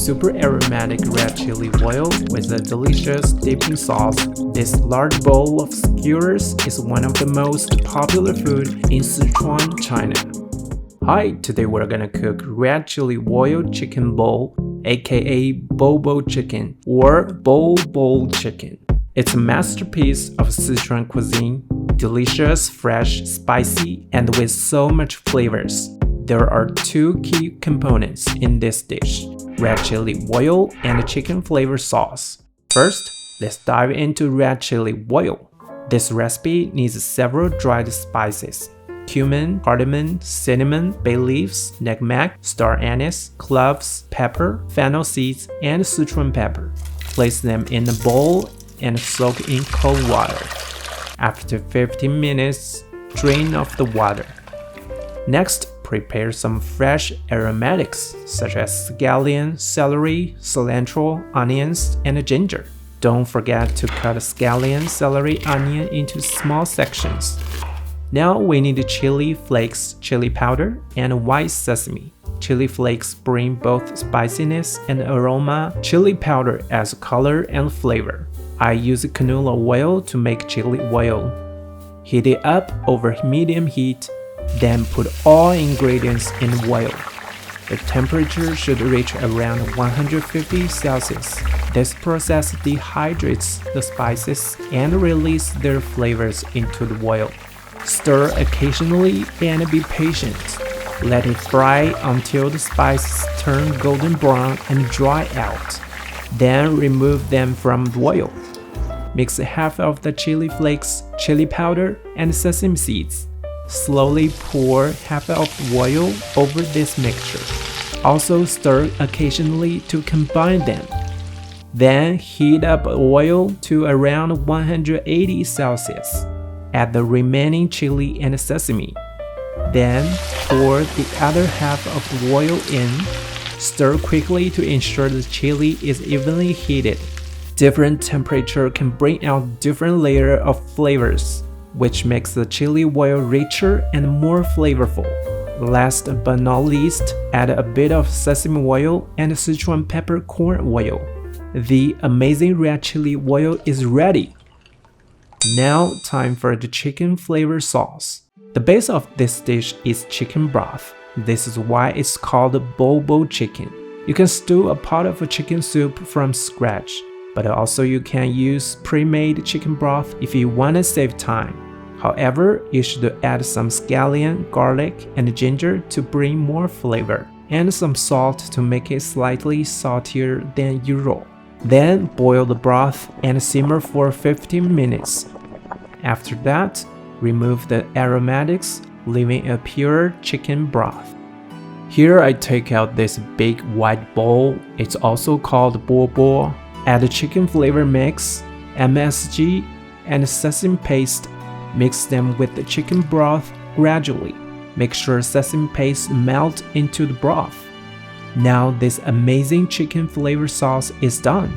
super aromatic red chili oil with a delicious dipping sauce. This large bowl of skewers is one of the most popular food in Sichuan, China. Hi, today we're gonna cook red chili oil chicken bowl, aka BoBo chicken or BoBo chicken. It's a masterpiece of Sichuan cuisine, delicious, fresh, spicy, and with so much flavors. There are two key components in this dish, red chili oil and chicken flavor sauce. First, let's dive into red chili oil. This recipe needs several dried spices: cumin, cardamom, cinnamon, bay leaves, nutmeg, star anise, cloves, pepper, fennel seeds, and Sichuan pepper. Place them in a bowl and soak in cold water. After 15 minutes, drain off the water. Next, prepare some fresh aromatics such as scallion, celery, cilantro, onions, and ginger. Don't forget to cut scallion, celery, onion into small sections. Now we need chili flakes, chili powder, and white sesame. Chili flakes bring both spiciness and aroma. Chili powder adds color and flavor. I use canola oil to make chili oil. Heat it up over medium heat, then put all ingredients in oil. The temperature should reach around 150 Celsius. This process dehydrates the spices and releases their flavors into the oil. Stir occasionally and be patient. Let it fry until the spices turn golden brown and dry out. Then remove them from the oil. Mix half of the chili flakes, chili powder, and sesame seeds. Slowly pour half of the oil over this mixture. Also stir occasionally to combine them. Then heat up oil to around 180 Celsius. Add the remaining chili and sesame. Then pour the other half of the oil in. Stir quickly to ensure the chili is evenly heated. Different temperature can bring out different layers of flavors, which makes the chili oil richer and more flavorful. Last but not least, add a bit of sesame oil and Sichuan peppercorn oil. The amazing red chili oil is ready. Now, time for the chicken flavor sauce. The base of this dish is chicken broth. This is why it's called BoBo chicken. You can stew a pot of chicken soup from scratch, but also you can use pre-made chicken broth if you want to save time. However, you should add some scallion, garlic, and ginger to bring more flavor, and some salt to make it slightly saltier than usual. Then boil the broth and simmer for 15 minutes. After that, remove the aromatics, leaving a pure chicken broth. Here I take out this big white bowl. It's also called BoBo. Add the chicken flavor mix, MSG, and sesame paste. Mix them with the chicken broth gradually. Make sure sesame paste melt into the broth. Now this amazing chicken flavor sauce is done.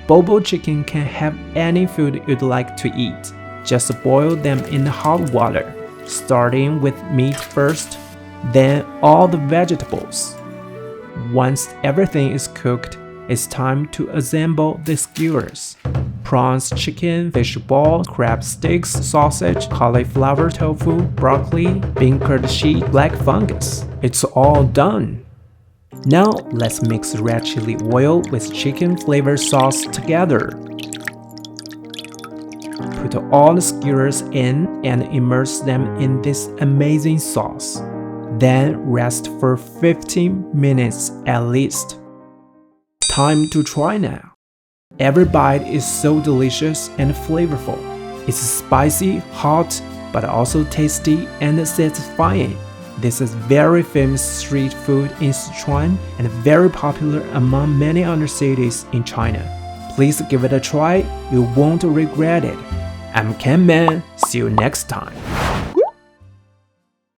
BoBo chicken can have any food you'd like to eat. Just boil them in hot water, starting with meat first, then all the vegetables. Once everything is cooked, it's time to assemble the skewers. Prawns, chicken, fish ball, crab sticks, sausage, cauliflower tofu, broccoli, bean curd sheet, black fungus. It's all done. Now let's mix red chili oil with chicken flavor sauce together. Put all the skewers in and immerse them in this amazing sauce. Then rest for 15 minutes at least. Time to try now. Every bite is so delicious and flavorful. It's spicy, hot, but also tasty and satisfying. This is very famous street food in Sichuan and very popular among many other cities in China. Please give it a try, you won't regret it. I'm Ken Man, see you next time.